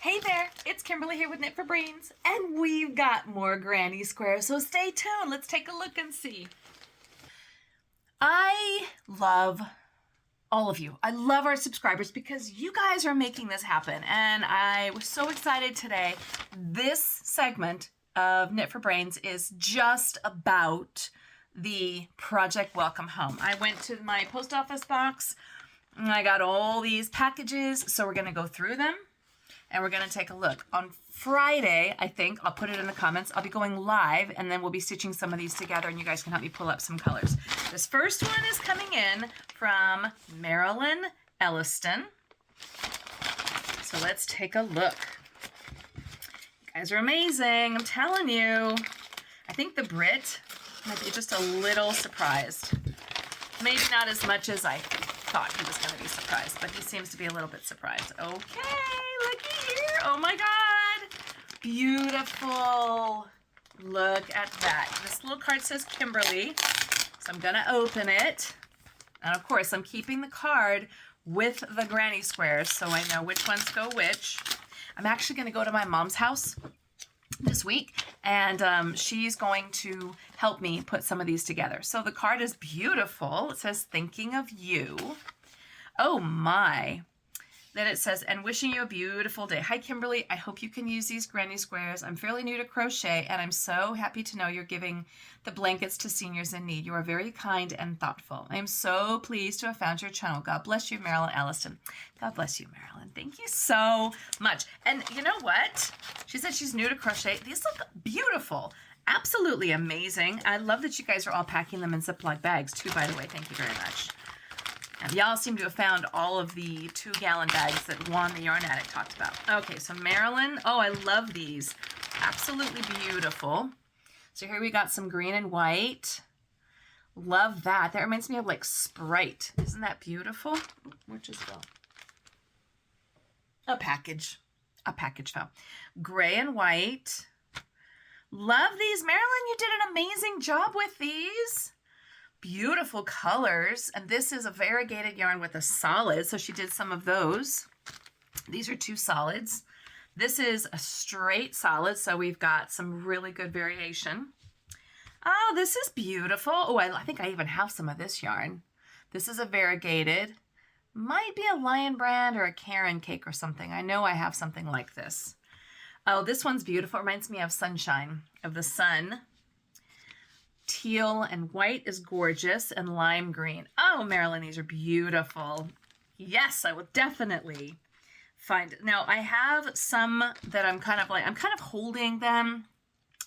Hey there, it's Kimberly here with Knit for Brains, and we've got more granny squares, so stay tuned. Let's take a look and see. I love all of you. I love our subscribers because you guys are making this happen, and I was so excited today. This segment of Knit for Brains is just about the Project Welcome Home. I went to my post office box, and I got all these packages, so we're going to go through them. And we're going to take a look. On Friday, I think, I'll put it in the comments, I'll be going live, and then we'll be stitching some of these together, and you guys can help me pull up some colors. This first one is coming in from Marilyn Elliston. So let's take a look. You guys are amazing, I'm telling you. I think the Brit might be just a little surprised. Maybe not as much as I thought he was going to be surprised, but he seems to be a little bit surprised. Okay, looky here. Oh my God. Beautiful. Look at that. This little card says Kimberly, so I'm going to open it. And of course, I'm keeping the card with the granny squares so I know which ones go which. I'm actually going to go to my mom's house this week, and she's going to help me put some of these together. So the card is beautiful. It says, thinking of you. Oh my. Then it says, and wishing you a beautiful day. Hi, Kimberly. I hope you can use these granny squares. I'm fairly new to crochet, and I'm so happy to know you're giving the blankets to seniors in need. You are very kind and thoughtful. I am so pleased to have found your channel. God bless you, Marilyn Elliston. God bless you, Marilyn. Thank you so much. And you know what? She said she's new to crochet. These look beautiful. Absolutely amazing. I love that you guys are all packing them in Ziploc bags, too, by the way. Thank you very much. Y'all seem to have found all of the 2-gallon bags that Juan the Yarn Addict talked about. Okay, so Marilyn, oh, I love these. Absolutely beautiful. So here we got some green and white. Love that. That reminds me of like Sprite. Isn't that beautiful? Where just go? A package fell. Gray and white. Love these. Marilyn, you did an amazing job with these. Beautiful colors, and this is a variegated yarn with a solid, so she did some of those. These are 2 solids. This is a straight solid, so we've got some really good variation. Oh, this is beautiful. Oh, I think I even have some of this yarn. This is a variegated. Might be a Lion Brand or a Karen cake or something. I know I have something like this. Oh, this one's beautiful. It reminds me of sunshine, of the sun. Teal and white is gorgeous, and lime green. Oh, Marilyn, these are beautiful. Yes, I will definitely find it. Now, I have some that I'm kind of holding them,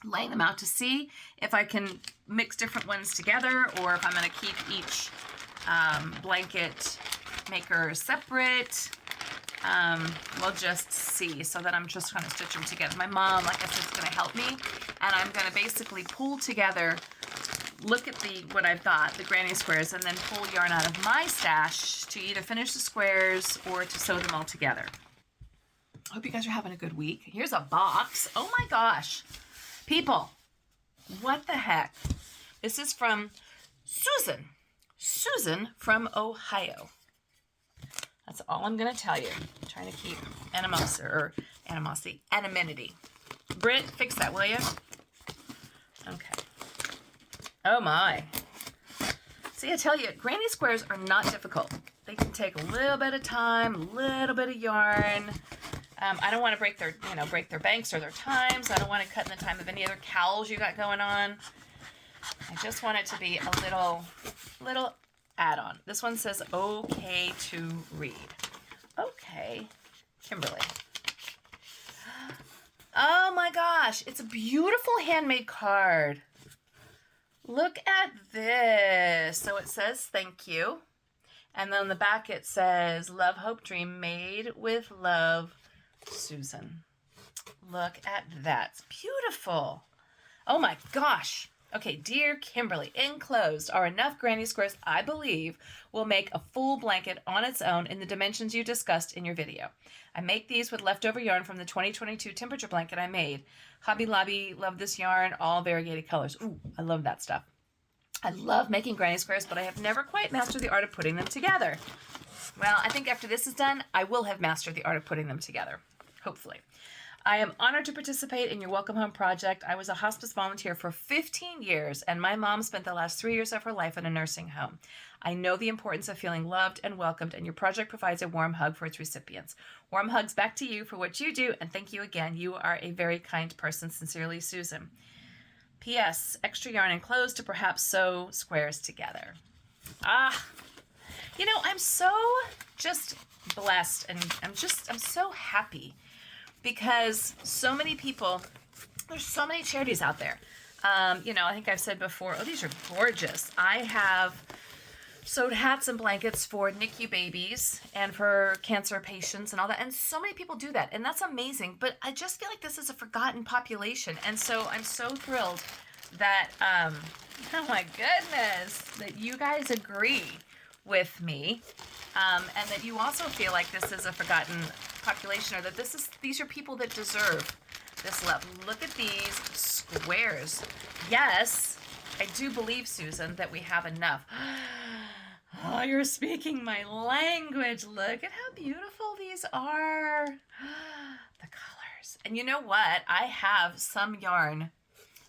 laying them out to see if I can mix different ones together, or if I'm going to keep each blanket maker separate. We'll just see, so that I'm just going to stitch them together. My mom, like I said, is going to help me, and I'm going to basically pull together, look at what I've got, the granny squares, and then pull yarn out of my stash to either finish the squares or to sew them all together. I hope you guys are having a good week. Here's a box. Oh my gosh. People, what the heck? This is from Susan. Susan from Ohio. That's all I'm going to tell you. I'm trying to keep anonymity. Britt, fix that, will you? Okay. Oh my. See, I tell you, granny squares are not difficult. They can take a little bit of time, a little bit of yarn. I don't want to break their banks or their times. I don't want to cut in the time of any other cowls you got going on. I just want it to be a little add-on. This one says, okay to read. Okay, Kimberly. Oh my gosh, it's a beautiful handmade card. Look at this. So it says thank you. And then on the back it says love, hope, dream, made with love, Susan. Look at that. It's beautiful. Oh my gosh. Okay, dear Kimberly, enclosed are enough granny squares I believe will make a full blanket on its own in the dimensions you discussed in your video. I make these with leftover yarn from the 2022 temperature blanket I made. Hobby Lobby, love this yarn, all variegated colors. Ooh, I love that stuff. I love making granny squares, but I have never quite mastered the art of putting them together. Well, I think after this is done, I will have mastered the art of putting them together. hopefully. I am honored to participate in your Welcome Home project. I was a hospice volunteer for 15 years, and my mom spent the last 3 years of her life in a nursing home. I know the importance of feeling loved and welcomed, and your project provides a warm hug for its recipients. Warm hugs back to you for what you do, and thank you again. You are a very kind person. Sincerely, Susan. P.S. Extra yarn enclosed to perhaps sew squares together. You know, I'm so just blessed, and I'm so happy because so many people, there's so many charities out there. You know, I think I've said before, oh, these are gorgeous. I have sewed hats and blankets for NICU babies and for cancer patients and all that. And so many people do that. And that's amazing. But I just feel like this is a forgotten population. And so I'm so thrilled that, oh my goodness, that you guys agree with me. And that you also feel like this is a forgotten population, or that these are people that deserve this love. Look at these squares. Yes, I do believe, Susan, that we have enough. Oh, you're speaking my language. Look at how beautiful these are. The colors. And you know what? I have some yarn.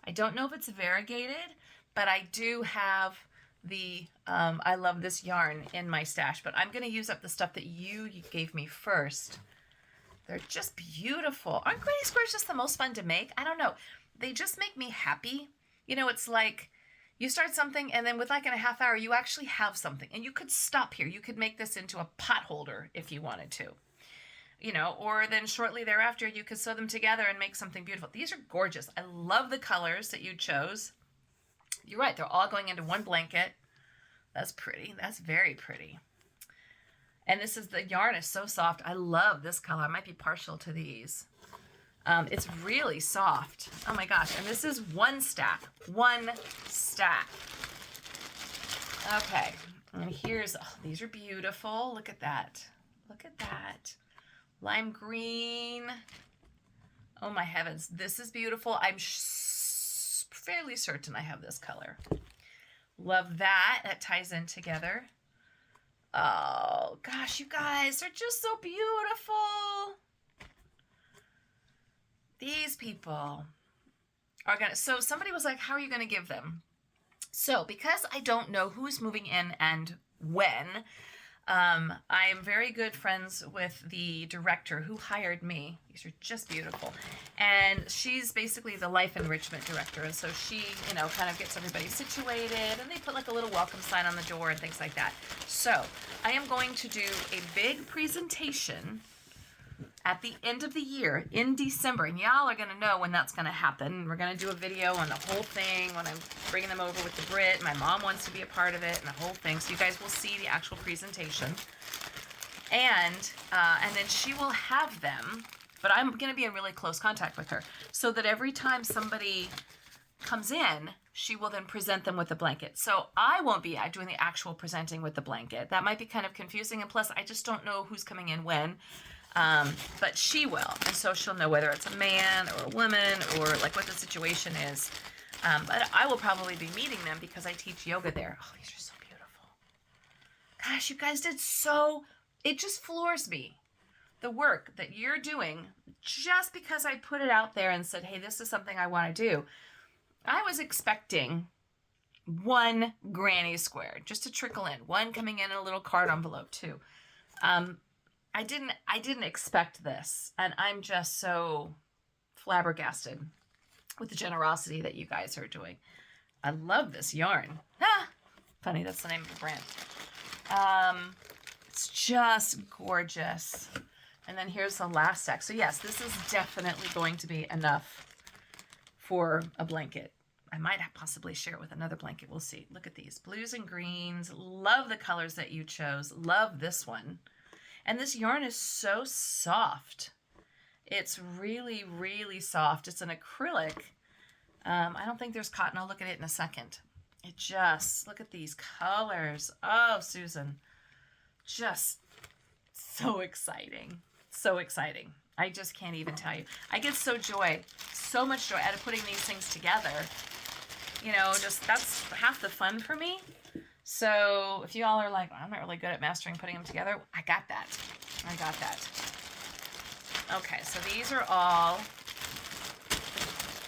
I don't know if it's variegated, but I do have the, I love this yarn in my stash, but I'm going to use up the stuff that you gave me first. They're just beautiful. Aren't granny squares just the most fun to make? I don't know. They just make me happy. You know, it's like you start something and then with like in a half hour, you actually have something. And you could stop here. You could make this into a pot holder if you wanted to. You know, or then shortly thereafter, you could sew them together and make something beautiful. These are gorgeous. I love the colors that you chose. You're right. They're all going into one blanket. That's pretty. That's very pretty. And this is, the yarn is so soft. I love this color. I might be partial to these. It's really soft. Oh my gosh. And this is one stack. One stack. Okay. And here's, oh, these are beautiful. Look at that. Look at that. Lime green. Oh my heavens. This is beautiful. I'm fairly certain I have this color. Love that. That ties in together. Oh gosh, you guys are just so beautiful. These people are gonna, so somebody was like, how are you gonna give them? So because I don't know who's moving in and when, I am very good friends with the director who hired me. These are just beautiful. And she's basically the life enrichment director. And so she, you know, kind of gets everybody situated, and they put like a little welcome sign on the door and things like that. So I am going to do a big presentation at the end of the year in December, and y'all are going to know when that's going to happen. We're going to do a video on the whole thing when I'm bringing them over with the Brit. My mom wants to be a part of it and the whole thing, so you guys will see the actual presentation. And then she will have them, but I'm going to be in really close contact with her, so that every time somebody comes in, she will then present them with the blanket. So I won't be doing the actual presenting with the blanket. That might be kind of confusing, and plus I just don't know who's coming in when. But she will, and so she'll know whether it's a man or a woman or like what the situation is. But I will probably be meeting them because I teach yoga there. Oh, these are so beautiful. Gosh, you guys did so, it just floors me. The work that you're doing, just because I put it out there and said, hey, this is something I want to do. I was expecting one granny square just to trickle in, one coming in a little card envelope too. I didn't expect this, and I'm just so flabbergasted with the generosity that you guys are doing. I love this yarn. Funny, that's the name of the brand. It's just gorgeous. And then here's the last stack. So yes, this is definitely going to be enough for a blanket. I might possibly share it with another blanket. We'll see. Look at these blues and greens. Love the colors that you chose. Love this one. And this yarn is so soft. It's really, really soft. It's an acrylic. I don't think there's cotton. I'll look at it in a second. It just, look at these colors. Oh, Susan. Just so exciting. So exciting. I just can't even tell you. I get so much joy out of putting these things together. You know, just that's half the fun for me. So if you all are like, I'm not really good at mastering putting them together, I got that. I got that. Okay, so these are all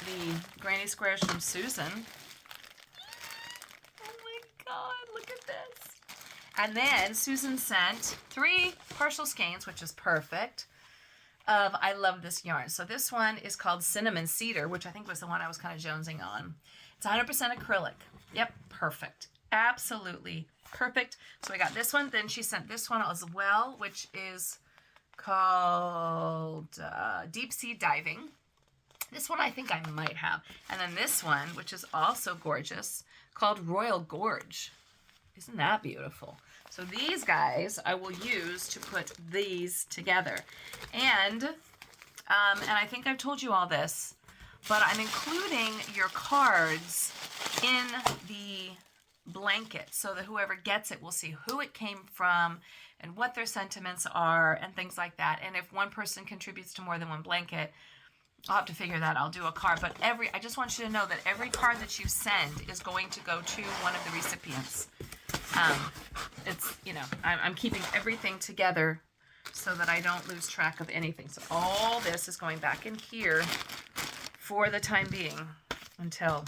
the granny squares from Susan. Oh my God, look at this. And then Susan sent 3 partial skeins, which is perfect, of I love this yarn. So this one is called Cinnamon Cedar, which I think was the one I was kind of jonesing on. It's 100% acrylic. Yep, perfect. Absolutely perfect. So I got this one. Then she sent this one as well, which is called Deep Sea Diving. This one I think I might have. And then this one, which is also gorgeous, called Royal Gorge. Isn't that beautiful? So these guys I will use to put these together. And I think I've told you all this, but I'm including your cards in the blanket so that whoever gets it will see who it came from and what their sentiments are and things like that. And if one person contributes to more than one blanket, I'll have to figure that. I'll do a card. But I just want you to know that every card that you send is going to go to one of the recipients. It's, you know, I'm keeping everything together so that I don't lose track of anything. So all this is going back in here for the time being until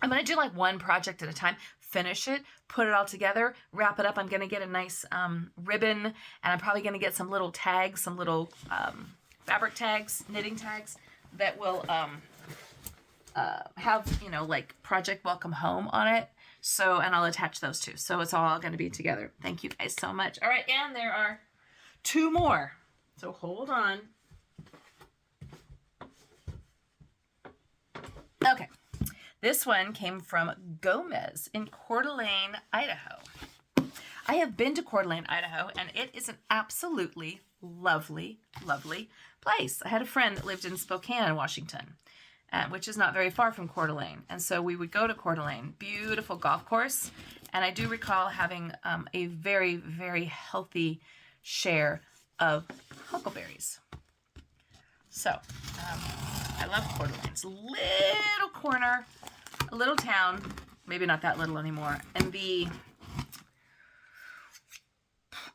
I'm going to do like one project at a time, finish it, put it all together, wrap it up. I'm going to get a nice ribbon, and I'm probably going to get some little tags, some little fabric tags, knitting tags that will have, you know, like Project Welcome Home on it. So, and I'll attach those too. So it's all going to be together. Thank you guys so much. All right, and there are 2 more. So hold on. Okay. This one came from Gomez in Coeur d'Alene, Idaho. I have been to Coeur d'Alene, Idaho, and it is an absolutely lovely, lovely place. I had a friend that lived in Spokane, Washington, which is not very far from Coeur d'Alene. And so we would go to Coeur d'Alene, beautiful golf course. And I do recall having a very, very healthy share of huckleberries. So I love Coeur d'Alene. It's a little corner, a little town, maybe not that little anymore, in the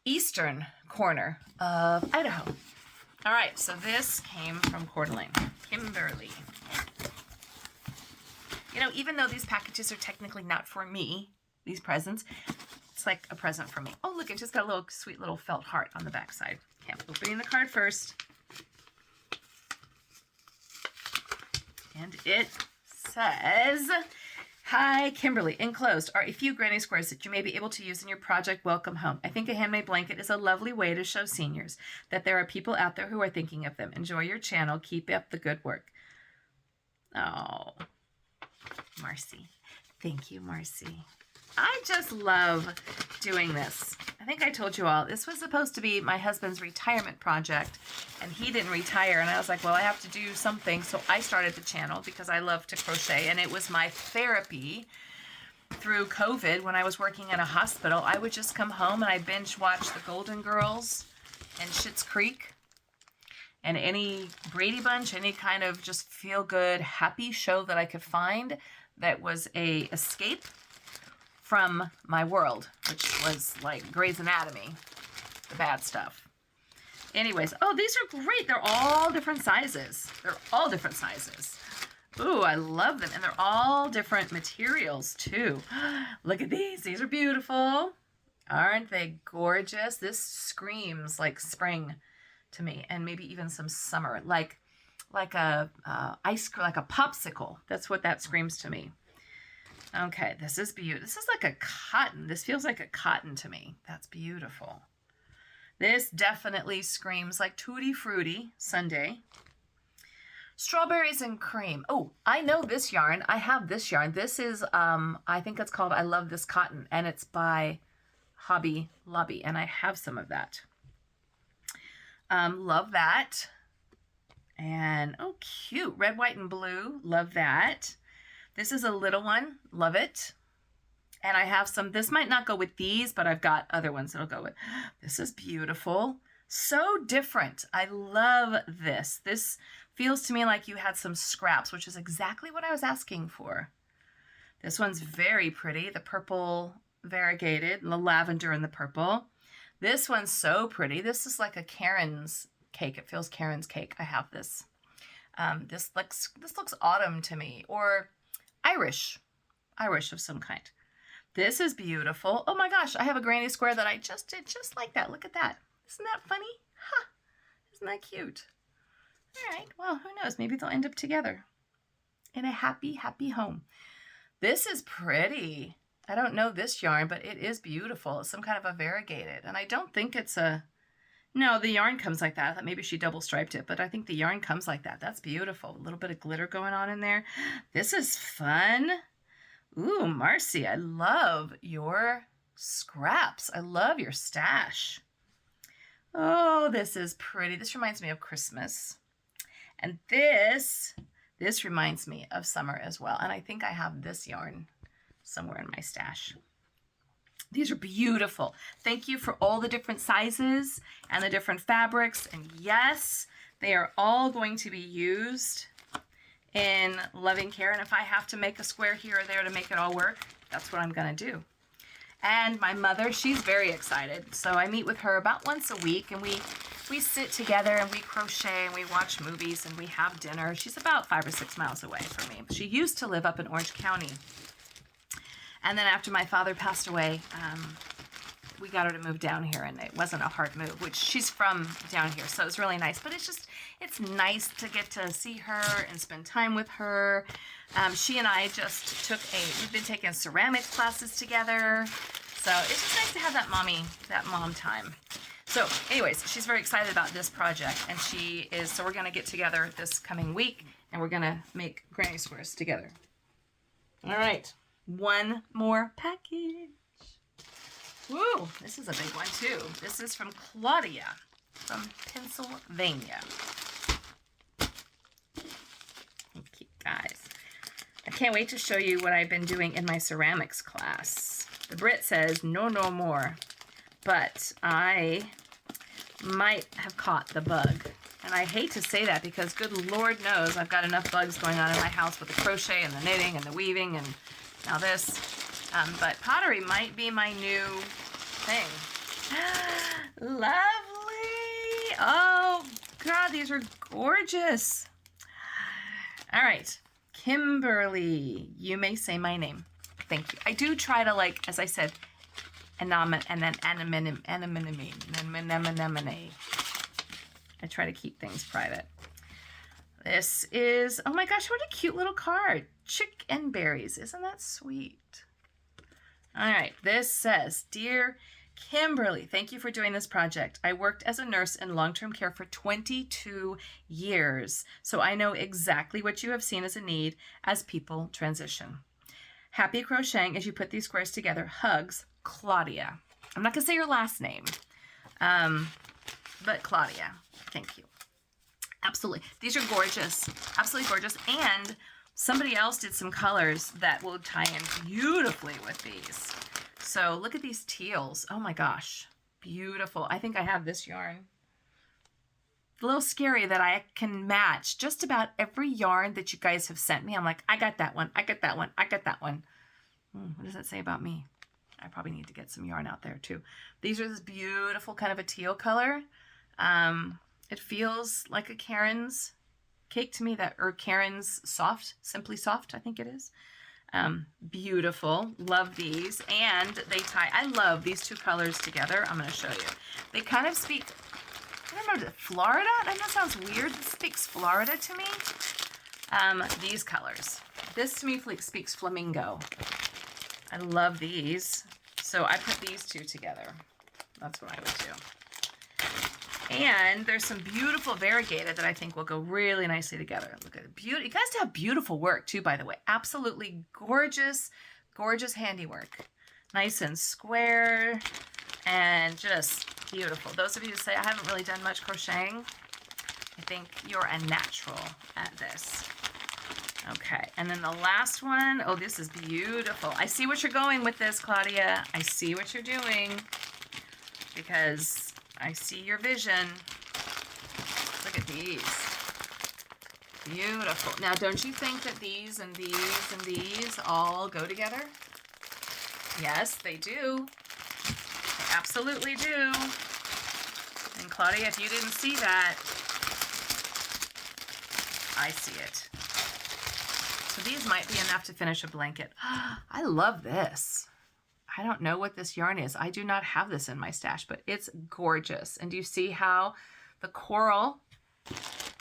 eastern corner of Idaho. All right, so this came from Coeur d'Alene, Kimberly. You know, even though these packages are technically not for me, these presents, it's like a present for me. Oh, look, it just got a little sweet little felt heart on the back side. Okay, I'm opening the card first. And it says, "Hi, Kimberly. Enclosed are a few granny squares that you may be able to use in your project Welcome Home. I think a handmade blanket is a lovely way to show seniors that there are people out there who are thinking of them. Enjoy your channel. Keep up the good work." Oh, Marcy. Thank you, Marcy. I just love doing this. I think I told you all, this was supposed to be my husband's retirement project, and he didn't retire, and I was like, well, I have to do something, so I started the channel because I love to crochet, and it was my therapy through COVID. When I was working in a hospital, I would just come home and I binge watch The Golden Girls and Schitt's Creek and any Brady Bunch, any kind of just feel-good, happy show that I could find that was a escape from my world, which was like Grey's Anatomy, the bad stuff. Anyways, oh, these are great. They're all different sizes. They're all different sizes. Ooh, I love them. And they're all different materials too. Look at these. These are beautiful. Aren't they gorgeous? This screams like spring to me, and maybe even some summer, like a ice cream, like a popsicle. That's what that screams to me. Okay, this is beautiful. This is like a cotton. This feels like a cotton to me. That's beautiful. This definitely screams like Tutti Frutti Sundae. Strawberries and cream. Oh, I know this yarn. I have this yarn. This is, I think it's called I Love This Cotton, and it's by Hobby Lobby, and I have some of that. Love that. And, oh, cute. Red, white, and blue. Love that. This is a little one. Love it. And I have some. This might not go with these, but I've got other ones that'll go with. This is beautiful. So different. I love this. This feels to me like you had some scraps, which is exactly what I was asking for. This one's very pretty. The purple variegated, and the lavender and the purple. This one's so pretty. This is like a Karen's cake. It feels Karen's cake. I have this. This looks autumn to me, or Irish of some kind. This is beautiful. Oh my gosh, I have a granny square that I just did just like that. Look at that. Isn't that funny? Huh. Isn't that cute? All right, well, who knows? Maybe they'll end up together in a happy, happy home. This is pretty. I don't know this yarn, but it is beautiful. It's some kind of a variegated, and I don't think it's a... No, the yarn comes like that. I thought maybe she double striped it, but I think the yarn comes like that. That's beautiful. A little bit of glitter going on in there. This is fun. Ooh, Marcy, I love your scraps. I love your stash. Oh, this is pretty. This reminds me of Christmas. And this reminds me of summer as well. And I think I have this yarn somewhere in my stash. These are beautiful. Thank you for all the different sizes and the different fabrics. And yes, they are all going to be used in loving care. And if I have to make a square here or there to make it all work, that's what I'm gonna do. And my mother, she's very excited. So I meet with her about once a week, and we sit together and we crochet and we watch movies and we have dinner. She's about 5 or 6 miles away from me. She used to live up in Orange County. And then after my father passed away, we got her to move down here, and it wasn't a hard move, which she's from down here, so it's really nice. But it's nice to get to see her and spend time with her. She and I just we've been taking ceramics classes together, so it's just nice to have that mom time. So anyways, she's very excited about this project, and so we're gonna get together this coming week, and we're gonna make granny squares together. All right. One more package. Woo, this is a big one too. This is from Claudia from Pennsylvania. Thank you guys. I can't wait to show you what I've been doing in my ceramics class. The Brit says no more, but I might have caught the bug. And I hate to say that because good Lord knows I've got enough bugs going on in my house with the crochet and the knitting and the weaving and now this, but pottery might be my new thing. Lovely. Oh, God, these are gorgeous. All right, Kimberly, you may say my name. Thank you. I do try to, like, as I said, anemone. I try to keep things private. This is, oh my gosh, what a cute little card. Chick and berries. Isn't that sweet? All right, this says, Dear Kimberly, thank you for doing this project. I worked as a nurse in long-term care for 22 years, so I know exactly what you have seen as a need as people transition. Happy crocheting as you put these squares together. Hugs, Claudia. I'm not going to say your last name, but Claudia. Thank you. Absolutely. These are gorgeous. Absolutely gorgeous. And somebody else did some colors that will tie in beautifully with these. So look at these teals. Oh my gosh. Beautiful. I think I have this yarn. A little scary that I can match just about every yarn that you guys have sent me. I'm like, I got that one. I got that one. I got that one. What does that say about me? I probably need to get some yarn out there too. These are this beautiful kind of a teal color. It feels like a Karen's cake to me, or Karen's Soft, Simply Soft, I think it is. Beautiful. Love these. And they tie, I love these two colors together. I'm going to show you. They kind of speak, I don't know, Florida? I know that sounds weird. This speaks Florida to me. These colors. This to me speaks flamingo. I love these. So I put these two together. That's what I would do. And there's some beautiful variegated that I think will go really nicely together. Look at the beauty. You guys have beautiful work too, by the way. Absolutely gorgeous, gorgeous handiwork. Nice and square and just beautiful. Those of you who say I haven't really done much crocheting, I think you're a natural at this. Okay, and then the last one. Oh, this is beautiful. I see what you're going with this, Claudia. I see what you're doing because I see your vision. Look at these. Beautiful. Now, don't you think that these and these and these all go together? Yes, they do. They absolutely do. And Claudia, if you didn't see that, I see it. So these might be enough to finish a blanket. I love this. I don't know what this yarn is. I do not have this in my stash, but it's gorgeous. And do you see how the coral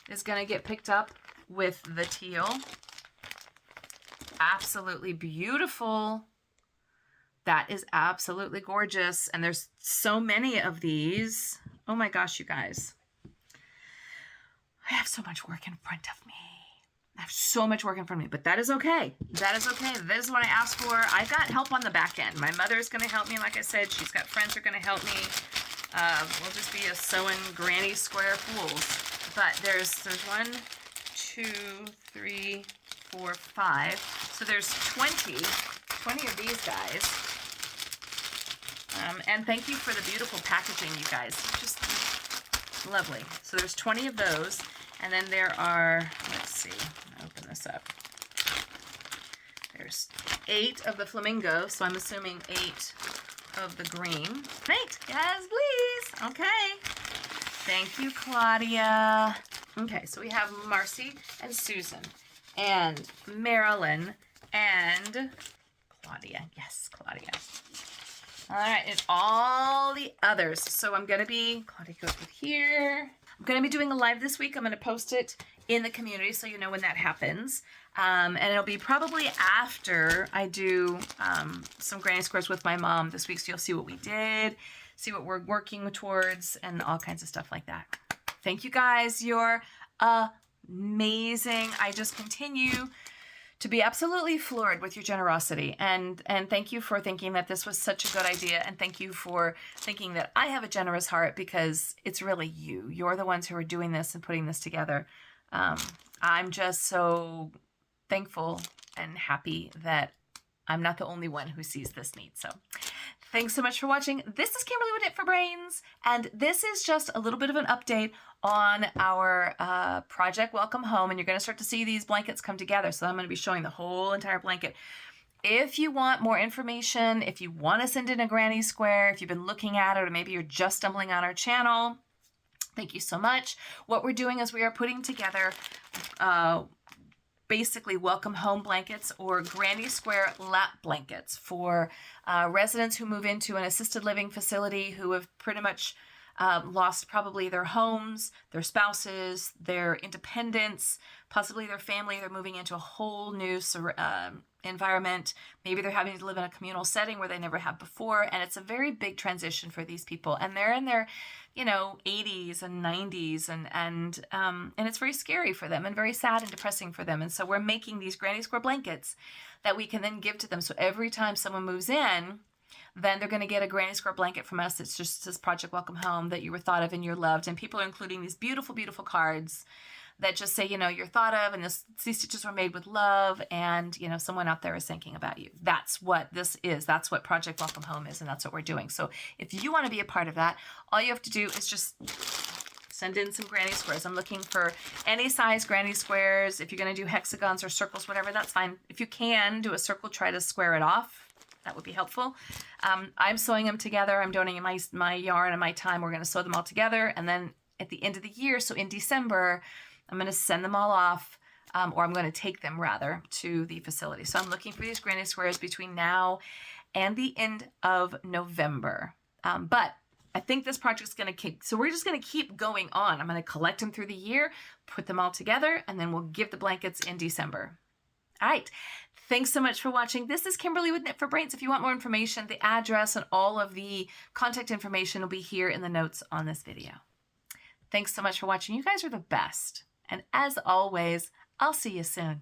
is going to get picked up with the teal? Absolutely beautiful. That is absolutely gorgeous. And there's so many of these. Oh my gosh, you guys. I have so much work in front of me. I have so much work in front of me, but that is okay. That is okay. This is what I asked for. I've got help on the back end. My mother's going to help me. Like I said, she's got friends who are going to help me. We'll just be a sewing granny square fools. But there's 1, 2, 3, 4, 5. So there's 20 of these guys. And thank you for the beautiful packaging, you guys. Just lovely. So there's 20 of those. And then there are, let's see, I'll open this up. There's 8 of the flamingo, so I'm assuming 8 of the green. 8, yes, please. Okay. Thank you, Claudia. Okay, so we have Marcy and Susan and Marilyn and Claudia. Yes, Claudia. All right, and all the others. So I'm going to be, Claudia goes with here. I'm going to be doing a live this week. I'm going to post it in the community so you know when that happens. And it'll be probably after I do some granny squares with my mom this week. So you'll see what we did, see what we're working towards, and all kinds of stuff like that. Thank you guys. You're amazing. I just continue to be absolutely floored with your generosity. And thank you for thinking that this was such a good idea. And thank you for thinking that I have a generous heart, because it's really you. You're the ones who are doing this and putting this together. I'm just so thankful and happy that I'm not the only one who sees this need. So thanks so much for watching. This is Kimberly with Knit for Brains, and this is just a little bit of an update on our project Welcome Home, and you're going to start to see these blankets come together. So I'm going to be showing the whole entire blanket. If you want more information, if you want to send in a granny square, if you've been looking at it, or maybe you're just stumbling on our channel, thank you so much. What we're doing is we are putting together basically welcome home blankets or granny square lap blankets for residents who move into an assisted living facility who have pretty much lost probably their homes, their spouses, their independence, possibly their family. They're moving into a whole new environment. Maybe they're having to live in a communal setting where they never have before. And it's a very big transition for these people. And they're in their, 80s and 90s. And it's very scary for them and very sad and depressing for them. And so we're making these granny square blankets that we can then give to them. So every time someone moves in, then they're going to get a granny square blanket from us. It's just this Project Welcome Home, that you were thought of and you're loved. And people are including these beautiful, beautiful cards that just say, you're thought of, and these stitches were made with love, and, someone out there is thinking about you. That's what this is. That's what Project Welcome Home is, and that's what we're doing. So if you want to be a part of that, all you have to do is just send in some granny squares. I'm looking for any size granny squares. If you're going to do hexagons or circles, whatever, that's fine. If you can do a circle, try to square it off. That would be helpful. I'm sewing them together. I'm donating my yarn and my time. We're going to sew them all together. And then at the end of the year, so in December, I'm going to send them all off, or I'm going to take them rather to the facility. So I'm looking for these granny squares between now and the end of November. But I think this project's going to keep, so we're just going to keep going on. I'm going to collect them through the year, put them all together, and then we'll give the blankets in December. All right. Thanks so much for watching. This is Kimberly with Knit for Brains. If you want more information, the address and all of the contact information will be here in the notes on this video. Thanks so much for watching. You guys are the best. And as always, I'll see you soon.